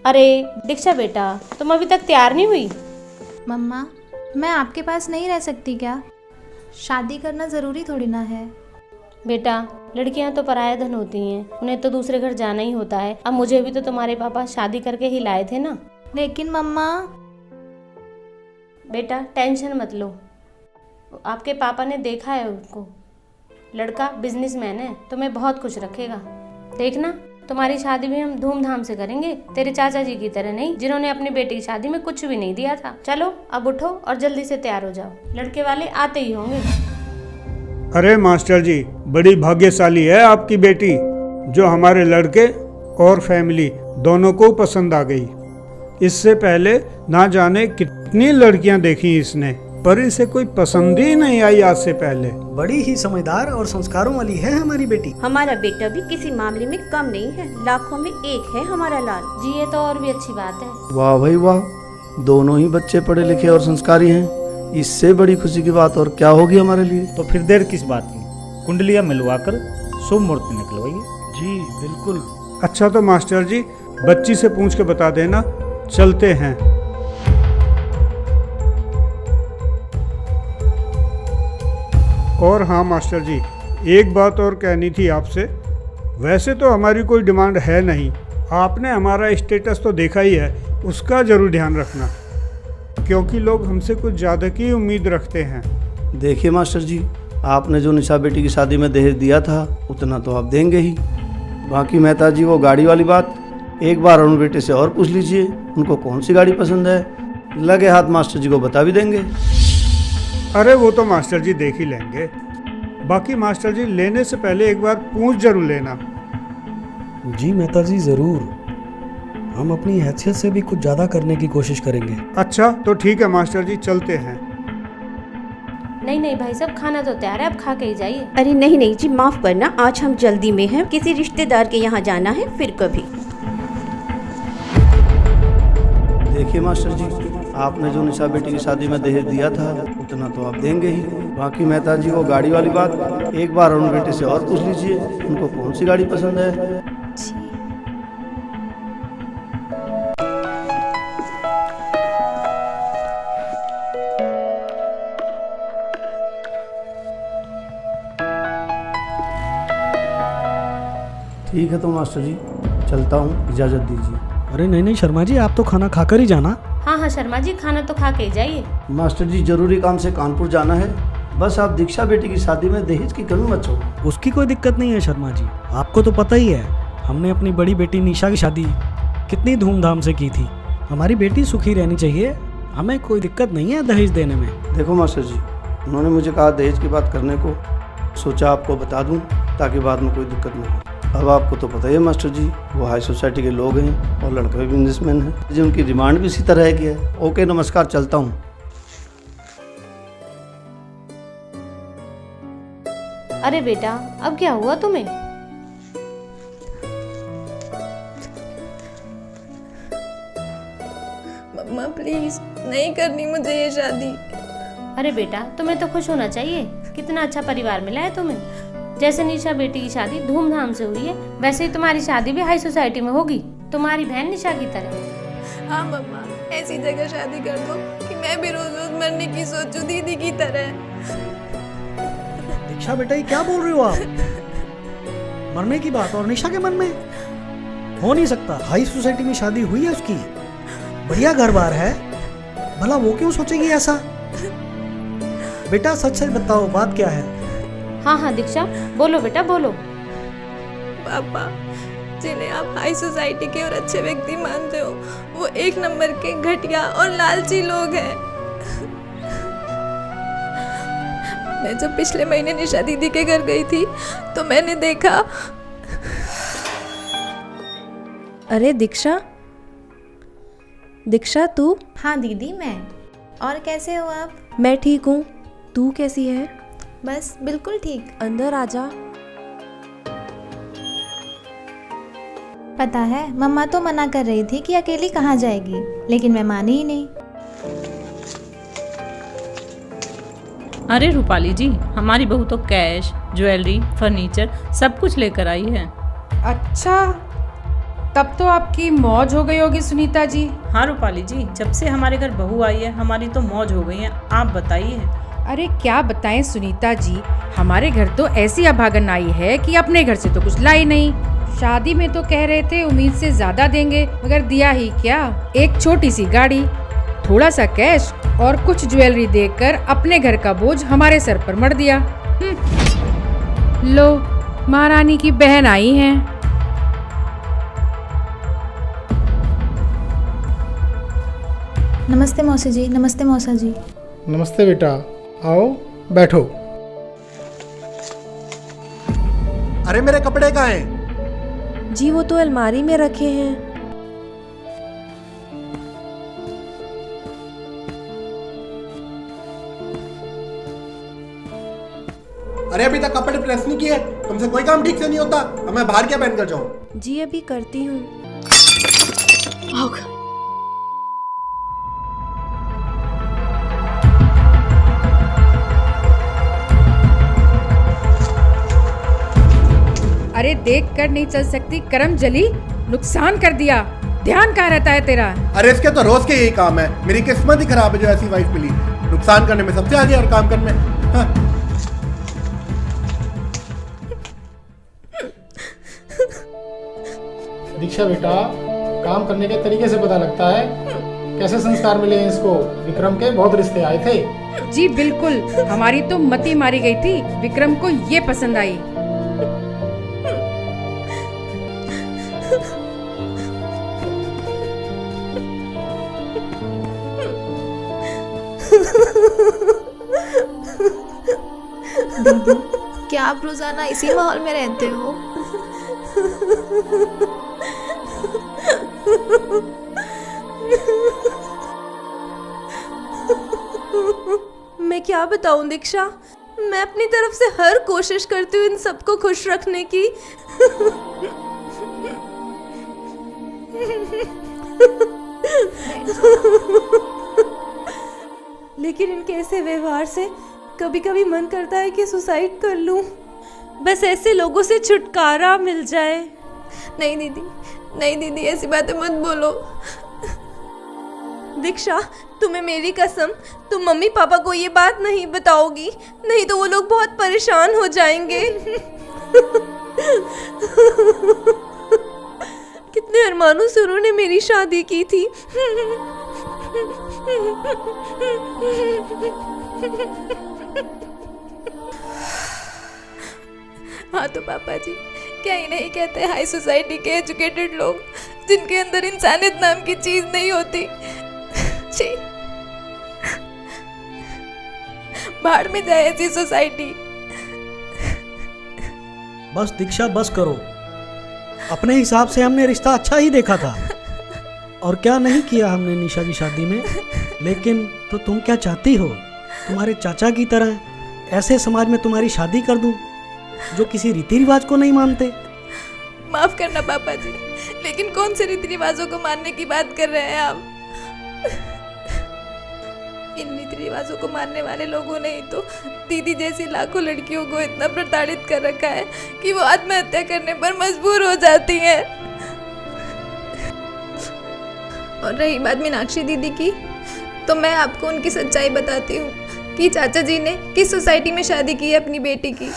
अरे दीक्षा बेटा, तुम अभी तक तैयार नहीं हुई? मम्मा, मैं आपके पास नहीं रह सकती क्या? शादी करना ज़रूरी थोड़ी ना है। बेटा, लड़कियां तो पराया धन होती हैं, उन्हें तो दूसरे घर जाना ही होता है। अब मुझे भी तो तुम्हारे पापा शादी करके ही लाए थे ना। लेकिन मम्मा। बेटा टेंशन मत लो, आपके पापा ने देखा है उसको, लड़का बिजनेसमैन है, तुम्हें बहुत खुश रखेगा। देखना, तुम्हारी शादी भी हम धूमधाम से करेंगे, तेरे चाचा जी की तरह नहीं, जिन्होंने अपनी बेटी की शादी में कुछ भी नहीं दिया था। चलो अब उठो और जल्दी से तैयार हो जाओ, लड़के वाले आते ही होंगे। अरे मास्टर जी, बड़ी भाग्यशाली है आपकी बेटी, जो हमारे लड़के और फैमिली दोनों को पसंद आ गई। इससे पहले ना जाने कितनी लड़कियां देखी इसने, पर इसे कोई पसंद ही नहीं आई आज से पहले। बड़ी ही समझदार और संस्कारों वाली है हमारी बेटी। हमारा बेटा भी किसी मामले में कम नहीं है, लाखों में एक है हमारा लाल जी। ये तो और भी अच्छी बात है। वाह भाई वाह, दोनों ही बच्चे पढ़े लिखे और संस्कारी हैं। इससे बड़ी खुशी की बात और क्या होगी हमारे लिए। तो फिर देर किस बात की, कुंडलियां मिलवाकर शुभ मुहूर्त निकलवाइए। जी बिल्कुल। अच्छा तो मास्टर जी, बच्ची से पूछ के बता देना, चलते हैं। और हाँ मास्टर जी, एक बात और कहनी थी आपसे। वैसे तो हमारी कोई डिमांड है नहीं, आपने हमारा स्टेटस तो देखा ही है, उसका जरूर ध्यान रखना, क्योंकि लोग हमसे कुछ ज़्यादा की उम्मीद रखते हैं। देखिए मास्टर जी, आपने जो निशा बेटी की शादी में दहेज दिया था उतना तो आप देंगे ही। बाकी मेहता जी, वो गाड़ी वाली बात एक बार अरुण बेटे से और पूछ लीजिए, उनको कौन सी गाड़ी पसंद है। लगे हाथ मास्टर जी को बता भी देंगे। अरे वो तो मास्टर जी देख ही लेंगे। बाकी मास्टर जी, लेने से पहले एक बार पूछ जरूर लेना। जी मेहता जी ज़रूर, हम अपनी हैसियत से भी कुछ ज़्यादा करने की कोशिश करेंगे। अच्छा तो ठीक है मास्टर जी, चलते हैं। नहीं नहीं भाई साहब, खाना तो तैयार है, आप खा के ही जाइए। अरे नहीं नहीं जी, माफ करना, आज हम जल्दी में हैं, किसी रिश्तेदार के यहाँ जाना है, फिर कभी। देखिए मास्टर जी, आपने जो निशा बेटी की शादी में दहेज दिया था उतना तो आप देंगे ही। बाकी मेहता जी, वो गाड़ी वाली बात एक बार अरुण बेटे से और पूछ लीजिए, उनको कौन सी गाड़ी पसंद है। ठीक है तो मास्टर जी, चलता हूँ, इजाज़त दीजिए। अरे नहीं नहीं शर्मा जी, आप तो खाना खाकर ही जाना। हाँ हाँ शर्मा जी, खाना तो खा के ही जाइए। मास्टर जी, जरूरी काम से कानपुर जाना है, बस आप दीक्षा बेटी की शादी में दहेज की कमी मत छोड़ो। उसकी कोई दिक्कत नहीं है शर्मा जी, आपको तो पता ही है, हमने अपनी बड़ी बेटी निशा की शादी कितनी धूमधाम से की थी। हमारी बेटी सुखी रहनी चाहिए, हमें कोई दिक्कत नहीं है दहेज देने में। देखो मास्टर जी, उन्होंने मुझे कहा दहेज की बात करने को, सोचा आपको बता दूं ताकि बाद में कोई दिक्कत ना हो। अब आपको तो पता ही है मास्टर जी, वो हाई सोसाइटी के लोग हैं और लड़का भी बिजनेसमैन है, जो उनकी डिमांड भी इसी तरह की है। ओके नमस्कार, चलता हूँ। अरे बेटा, अब क्या हुआ तुम्हें? मम्मा प्लीज, नहीं करनी मुझे ये शादी। अरे बेटा, तुम्हें तो खुश होना चाहिए, कितना अच्छा परिवार मिला है तुम्हें। जैसे निशा बेटी की शादी धूमधाम से हुई है, वैसे ही तुम्हारी शादी भी हाई सोसाइटी में होगी, तुम्हारी बहन निशा की तरह। हाँ मम्मा, ऐसी जगह शादी कर दो कि मैं भी रोज रोज मरने की सोचूं दीदी की तरह। दीक्षा बेटा, ये क्या बोल रहे हो आप? मरने की बात और निशा के मन में हो नहीं सकता। हाई सोसाइटी में शादी हुई है उसकी, बढ़िया घर बार है, भला वो क्यों सोचेगी ऐसा? बेटा सच सच बताओ, बात क्या है? हाँ हाँ दीक्षा, बोलो बेटा बोलो। पापा, जिन्हें आप हाई सोसाइटी के और अच्छे व्यक्ति मानते हो, वो एक नंबर के घटिया और लालची लोग हैं। मैं जब पिछले महीने निशा दीदी के घर गई थी तो मैंने देखा। अरे दीक्षा, दीक्षा तू? हाँ दीदी, मैं। और कैसे हो आप? मैं ठीक हूँ, तू कैसी है? बस बिल्कुल ठीक। अंदर आजा। पता है, मम्मा तो मना कर रही थी कि अकेली कहाँ जाएगी, लेकिन मैं मानी ही नहीं। अरे रूपाली जी, हमारी बहू तो कैश, ज्वेलरी, फर्नीचर सब कुछ लेकर आई है। अच्छा, तब तो आपकी मौज हो गई होगी सुनीता जी। हाँ रूपाली जी, जब से हमारे घर बहू आई है हमारी तो मौज हो गई है। आप बताइए। अरे क्या बताएं सुनीता जी, हमारे घर तो ऐसी अभागन आई है कि अपने घर से तो कुछ लाई नहीं। शादी में तो कह रहे थे उम्मीद से ज्यादा देंगे, मगर दिया ही क्या, एक छोटी सी गाड़ी, थोड़ा सा कैश और कुछ ज्वेलरी देकर अपने घर का बोझ हमारे सर पर मढ़ दिया। लो, महारानी की बहन आई हैं। नमस्ते मौसी जी। नमस्ते मौसा जी। नमस्ते बेटा, आओ बैठो। अरे मेरे कपड़े कहाँ हैं? जी वो तो अलमारी में रखे हैं। अरे अभी तक कपड़े प्रेस नहीं किए, तुमसे कोई काम ठीक से नहीं होता। अब मैं बाहर क्या पहन कर जाऊं? जी अभी करती हूँ। अरे देख कर नहीं चल सकती, करम जली, नुकसान कर दिया। ध्यान कहाँ रहता है तेरा? अरे इसके तो रोज के यही काम है। मेरी किस्मत ही खराब है जो ऐसी वाइफ मिली। नुकसान करने में सबसे आगे और काम करने में। हाँ। दीक्षा बेटा, काम करने के तरीके से पता लगता है कैसे संस्कार मिले हैं इसको। विक्रम के बहुत रिश्ते आए थे। जी बिल्कुल, हमारी तो मती मारी गई थी, विक्रम को ये पसंद आई। दीदी, क्या आप रोजाना इसी माहौल में रहते हो? मैं क्या बताऊं दीक्षा, मैं अपनी तरफ से हर कोशिश करती हूँ इन सबको खुश रखने की। लेकिन इनके ऐसे व्यवहार से कभी कभी मन करता है कि सुसाइड कर लूं, बस ऐसे लोगों से छुटकारा मिल जाए। नहीं दीदी, नहीं दीदी, ऐसी बातें मत बोलो। दीक्षा, तुम्हें मेरी कसम, तुम मम्मी पापा को ये बात नहीं बताओगी, नहीं तो वो लोग बहुत परेशान हो जाएंगे। कितने अरमानों से उन्होंने मेरी शादी की थी। हाँ तो पापा जी, क्या ही नहीं कहते हाई सोसाइटी के एजुकेटेड लोग, जिनके अंदर इंसानियत नाम की चीज नहीं होती। छी, बाहर में जाए ऐसी सोसाइटी। बस दीक्षा, बस करो। अपने हिसाब से हमने रिश्ता अच्छा ही देखा था, और क्या नहीं किया हमने निशा की शादी में। लेकिन तो तुम क्या चाहती हो? तुम्हारे चाचा की तरह ऐसे समाज में तुम्हारी शादी कर दूं जो किसी रीति रिवाज को नहीं मानते? माफ करना पापा जी, लेकिन कौन से रीति रिवाजों को मानने की बात कर रहे हैं आप? इन रीति रिवाजों को मानने वाले लोगों ने ही तो दीदी जैसी लाखों लड़कियों को इतना प्रताड़ित कर रखा है कि वो आत्महत्या करने पर मजबूर हो जाती हैं। और रही बात मीनाक्षी दीदी की, तो मैं आपको उनकी सच्चाई बताती हूँ कि चाचा जी ने किस सोसाइटी में शादी की है अपनी बेटी की।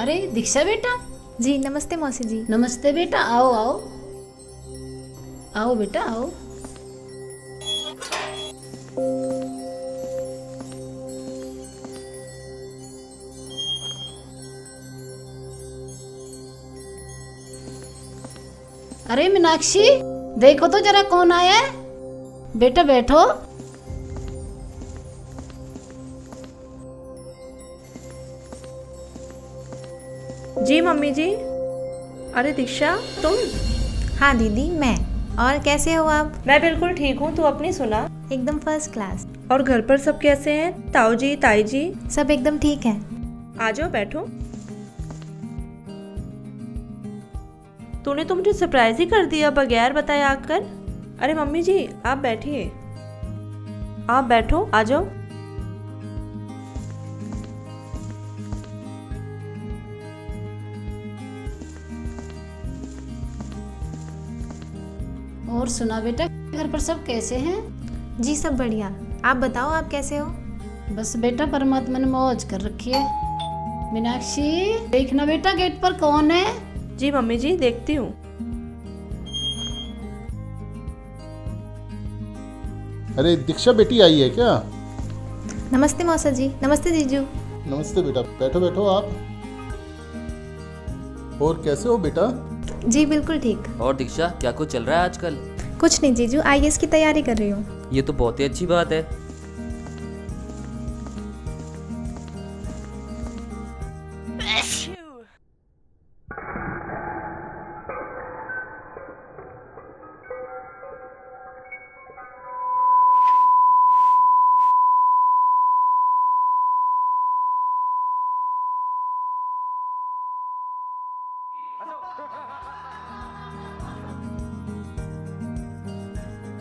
अरे दीक्षा बेटा। जी नमस्ते मौसी जी। नमस्ते बेटा, आओ आओ आओ बेटा आओ। अरे मीनाक्षी, देखो तो जरा कौन आया है। बेटा बैठो। जी मम्मी जी। अरे दीक्षा, तुम? हाँ दीदी, मैं। और कैसे हो आप? मैं बिल्कुल ठीक हूँ, तू अपनी सुना? एकदम फर्स्ट क्लास। और घर पर सब कैसे हैं? ताऊ जी, ताई जी? सब एकदम ठीक है। आ जाओ बैठो। तूने तो मुझे सरप्राइज ही कर दिया बगैर बताए आकर। अरे मम्मी जी, आप बैठिए। आप बैठो, आ जाओ। और सुना बेटा, घर पर सब कैसे हैं? जी सब बढ़िया। आप बताओ, आप कैसे हो? बस बेटा परमात्मा ने मौज कर रखी है। मीनाक्षी देखना बेटा गेट पर कौन है। जी मम्मी जी, देखती हूँ। अरे दीक्षा बेटी आई है क्या? नमस्ते मौसा जी। नमस्ते जीजू। नमस्ते बेटा, बैठो बैठो आप। और कैसे हो बेटा? जी बिल्कुल ठीक। और दीक्षा, क्या कुछ चल रहा है आजकल? कुछ नहीं जीजू, IAS की तैयारी कर रही हूँ। ये तो बहुत ही अच्छी बात है।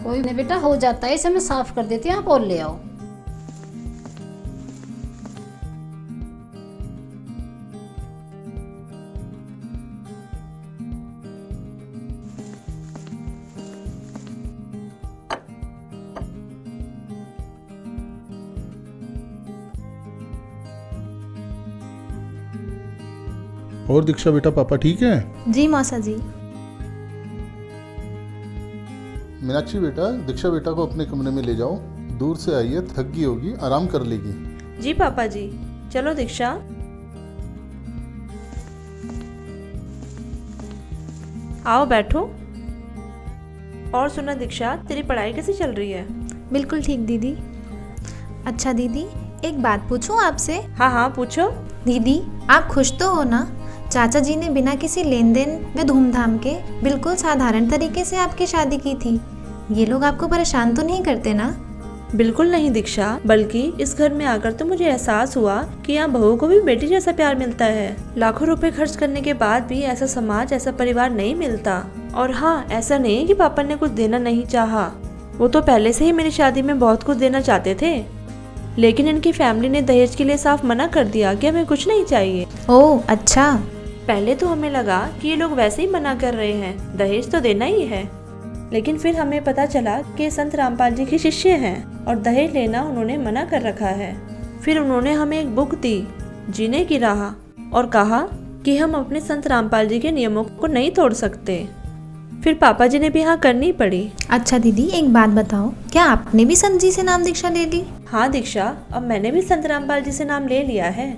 कोई नहीं बेटा, हो जाता है, इसे मैं साफ कर देती हूँ, आप और ले आओ। और दीक्षा बेटा, पापा ठीक है? जी मौसा जी। मीनाक्षी बेटा, दीक्षा बेटा को अपने कमरे में ले जाओ। दूर से आई है, थक गई होगी, आराम कर लेगी। जी पापा जी। चलो दीक्षा। आओ बैठो। और सुना दीक्षा, तेरी पढ़ाई कैसी चल रही है? बिल्कुल ठीक दीदी। अच्छा दीदी, एक बात पूछूं आपसे? हाँ हाँ पूछो। दीदी आप खुश तो हो ना? चाचा जी ने बिना किसी लेन देन व धूमधाम के बिल्कुल साधारण तरीके से आपकी शादी की थी। ये लोग आपको परेशान तो नहीं करते ना? बिल्कुल नहीं दीक्षा, बल्कि इस घर में आकर तो मुझे एहसास हुआ कि यहाँ बहू को भी बेटी जैसा प्यार मिलता है। लाखों रुपए खर्च करने के बाद भी ऐसा समाज, ऐसा परिवार नहीं मिलता। और हाँ, ऐसा नहीं है कि पापा ने कुछ देना नहीं चाहा। वो तो पहले से ही मेरी शादी में बहुत कुछ देना चाहते थे, लेकिन इनकी फैमिली ने दहेज के लिए साफ मना कर दिया कि हमें कुछ नहीं चाहिए। ओह अच्छा। पहले तो हमें लगा कि ये लोग वैसे ही मना कर रहे हैं, दहेज तो देना ही है। लेकिन फिर हमें पता चला कि संत रामपाल जी के शिष्य हैं और दहेज लेना उन्होंने मना कर रखा है। फिर उन्होंने हमें एक बुक दी, जीने की राह, और कहा कि हम अपने संत रामपाल जी के नियमों को नहीं तोड़ सकते। फिर पापा जी ने भी हाँ करनी पड़ी। अच्छा दीदी, एक बात बताओ, क्या आपने भी संत जी से नाम दीक्षा ले ली? हाँ दीक्षा, अब मैंने भी संत रामपाल जी से नाम ले लिया है।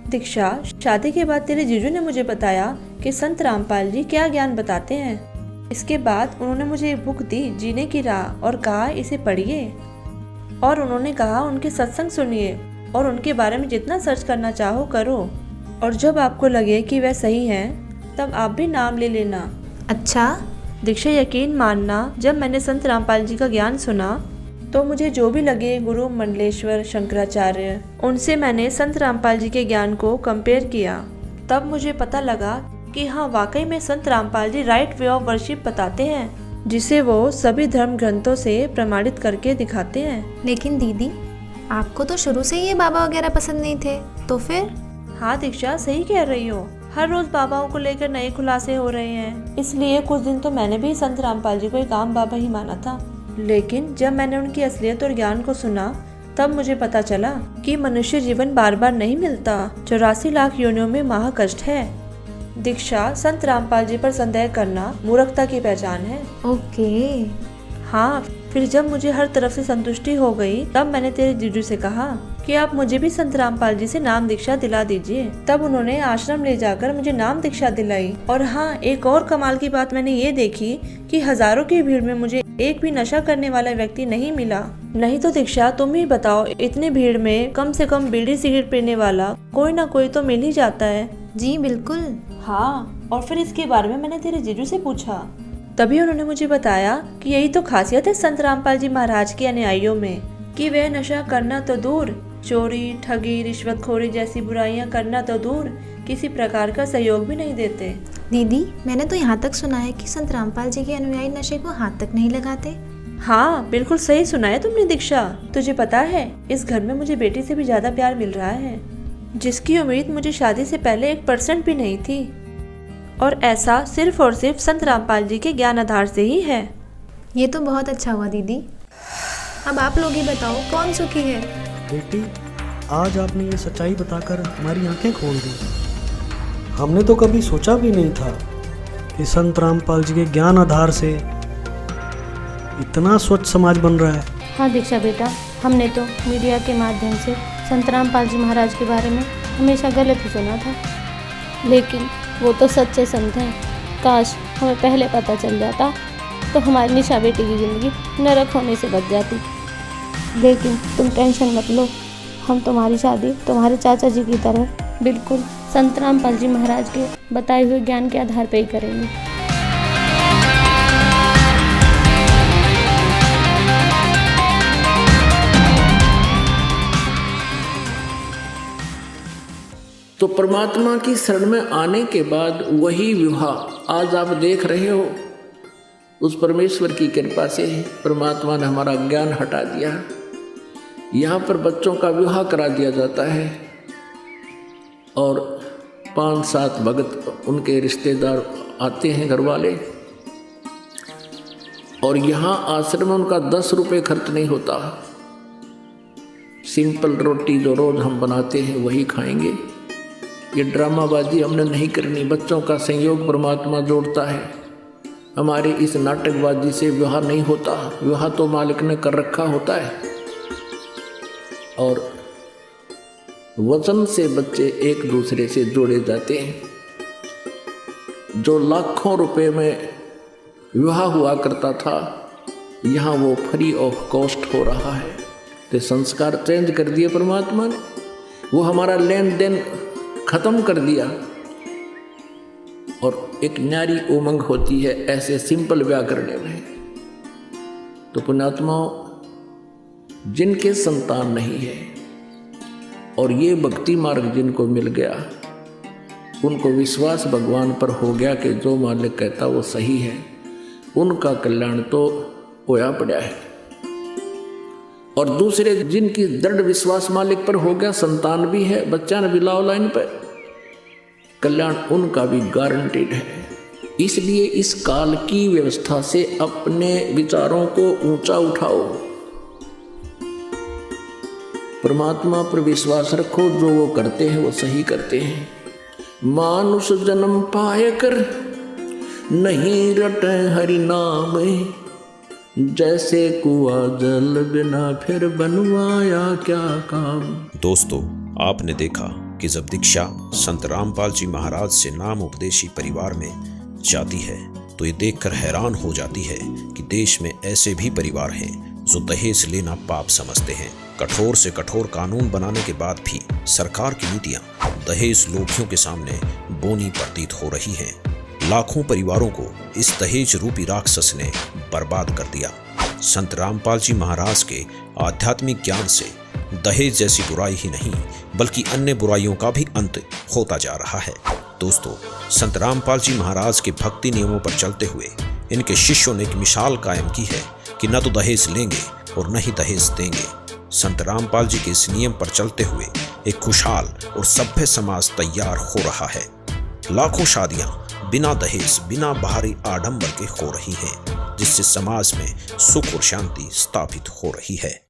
दीक्षा, शादी के बाद तेरे जीजू ने मुझे बताया कि संत रामपाल जी क्या ज्ञान बताते हैं। इसके बाद उन्होंने मुझे एक बुक दी, जीने की राह, और कहा इसे पढ़िए। और उन्होंने कहा उनके सत्संग सुनिए और उनके बारे में जितना सर्च करना चाहो करो, और जब आपको लगे कि वह सही हैं तब आप भी नाम ले लेना। अच्छा दीक्षा, यकीन मानना, जब मैंने संत रामपाल जी का ज्ञान सुना तो मुझे जो भी लगे गुरु मंडलेश्वर, शंकराचार्य, उनसे मैंने संत रामपाल जी के ज्ञान को कंपेयर किया। तब मुझे पता लगा कि हाँ, वाकई में संत Rampal ji right way of worship बताते हैं, जिसे वो सभी धर्म ग्रंथों से प्रमाणित करके दिखाते हैं। लेकिन दीदी, आपको तो शुरू से ये बाबा वगैरह पसंद नहीं थे, तो फिर? हाँ दीक्षा, सही कह रही हो। हर रोज बाबाओं को लेकर नए खुलासे हो रहे हैं, इसलिए कुछ दिन तो मैंने भी संत रामपाल जी को एक आम बाबा ही माना था। लेकिन जब मैंने उनकी असलियत और ज्ञान को सुना तब मुझे पता चला कि मनुष्य जीवन बार बार नहीं मिलता, 84 लाख योनियों में महाकष्ट है। दीक्षा, संत रामपाल जी पर संदेह करना मूर्खता की पहचान है। ओके। हाँ, फिर जब मुझे हर तरफ से संतुष्टि हो गई तब मैंने तेरे जीजू से कहा कि आप मुझे भी संत रामपाल जी से नाम दीक्षा दिला दीजिए। तब उन्होंने आश्रम ले जाकर मुझे नाम दीक्षा दिलाई। और हाँ, एक और कमाल की बात मैंने ये देखी कि हजारों की भीड़ में मुझे एक भी नशा करने वाला व्यक्ति नहीं मिला। नहीं तो दीक्षा, तुम ही बताओ, इतनी भीड़ में कम से कम बीड़ी सिगरेट पीने वाला कोई ना कोई तो मिल ही जाता है। जी बिल्कुल। हाँ, और फिर इसके बारे में मैंने तेरे जीजू से पूछा, तभी उन्होंने मुझे बताया कि यही तो खासियत है संत रामपाल जी महाराज के अनुयायियों में कि वे नशा करना तो दूर, चोरी, ठगी, रिश्वतखोरी जैसी बुराइयां करना तो दूर, किसी प्रकार का सहयोग भी नहीं देते। दीदी, मैंने तो यहाँ तक सुना है कि संत रामपाल जी के अनुयायी नशे को हाथ तक नहीं लगाते। हाँ, बिल्कुल सही सुना है तुमने दीक्षा। तुझे पता है, इस घर में मुझे बेटी से भी ज्यादा प्यार मिल रहा है, जिसकी उम्मीद मुझे शादी से पहले 1% भी नहीं थी। और ऐसा सिर्फ और सिर्फ संत रामपाल जी के ज्ञान आधार से ही है। ये तो बहुत अच्छा हुआ दीदी। अब आप लोग ही बताओ कौन सुखी है। बेटी, आज आपने ये सच्चाई बताकर हमारी आंखें खोल दी। हमने तो कभी सोचा भी नहीं था कि संत रामपाल जी के ज्ञान आधार से इतना स्वच्छ समाज बन रहा है। हाँ दीक्षा बेटा, हमने तो मीडिया के माध्यम से संत रामपाल जी महाराज के बारे में हमेशा गलत ही सुना था, लेकिन वो तो सच्चे संत हैं। काश हमें पहले पता चल जाता तो हमारी निशा बेटी की ज़िंदगी नरक होने से बच जाती। लेकिन तुम टेंशन मत लो, हम तुम्हारी शादी तुम्हारे चाचा जी की तरह बिल्कुल संत रामपाल जी महाराज के बताए हुए ज्ञान के आधार पर ही करेंगे। तो परमात्मा की शरण में आने के बाद वही विवाह आज आप देख रहे हो, उस परमेश्वर की कृपा से परमात्मा ने हमारा ज्ञान हटा दिया। यहाँ पर बच्चों का विवाह करा दिया जाता है और 5-7 भगत उनके रिश्तेदार आते हैं, घर वाले, और यहाँ आश्रम में उनका 10 रुपये खर्च नहीं होता। सिंपल रोटी जो रोज़ हम बनाते हैं वही खाएंगे। ये ड्रामाबाजी हमने नहीं करनी। बच्चों का संयोग परमात्मा जोड़ता है। हमारे इस नाटकबाजी से विवाह नहीं होता। विवाह तो मालिक ने कर रखा होता है और वचन से बच्चे एक दूसरे से जोड़े जाते हैं। जो लाखों रुपए में विवाह हुआ करता था, यहाँ वो फ्री ऑफ कॉस्ट हो रहा है। तो संस्कार चेंज कर दिए परमात्मा ने, वो हमारा लेन देन खत्म कर दिया और एक न्यारी उमंग होती है ऐसे सिंपल ब्याह करने में। तो पुण्यात्माओं, जिनके संतान नहीं है और ये भक्ति मार्ग जिनको मिल गया, उनको विश्वास भगवान पर हो गया कि जो मालिक कहता वो सही है, उनका कल्याण तो होया पड़ा है। और दूसरे जिनकी दृढ़ विश्वास मालिक पर हो गया, संतान भी है, बच्चा ने भी लाओ लाइन पर, कल्याण उनका भी गारंटेड है। इसलिए इस काल की व्यवस्था से अपने विचारों को ऊंचा उठाओ, परमात्मा पर विश्वास रखो। जो वो करते हैं वो सही करते हैं। मानुष जन्म पाए कर नहीं रटे हरि नाम, जैसे कुआं जल बिना फिर बनवाया क्या काम। दोस्तों, आपने देखा कि जब दीक्षा संत रामपाल जी महाराज से नाम उपदेशी परिवार में जाती है तो ये देखकर हैरान हो जाती है कि देश में ऐसे भी परिवार हैं जो दहेज लेना पाप समझते हैं। कठोर से कठोर कानून बनाने के बाद भी सरकार की नीतियां दहेज लोभियों के सामने बोनी प्रतीत हो रही हैं। लाखों परिवारों को इस दहेज रूपी राक्षस ने बर्बाद कर दिया। संत रामपाल जी महाराज के आध्यात्मिक ज्ञान से दहेज जैसी बुराई ही नहीं बल्कि अन्य बुराइयों का भी अंत होता जा रहा है। दोस्तों, संत रामपाल जी महाराज के भक्ति नियमों पर चलते हुए इनके शिष्यों ने एक मिसाल कायम की है कि न तो दहेज लेंगे और न ही दहेज देंगे। संत रामपाल जी के इस नियम पर चलते हुए एक खुशहाल और सभ्य समाज तैयार हो रहा है। लाखों शादियां बिना दहेज, बिना बाहरी आडंबर के हो रही हैं, जिससे समाज में सुख और शांति स्थापित हो रही है।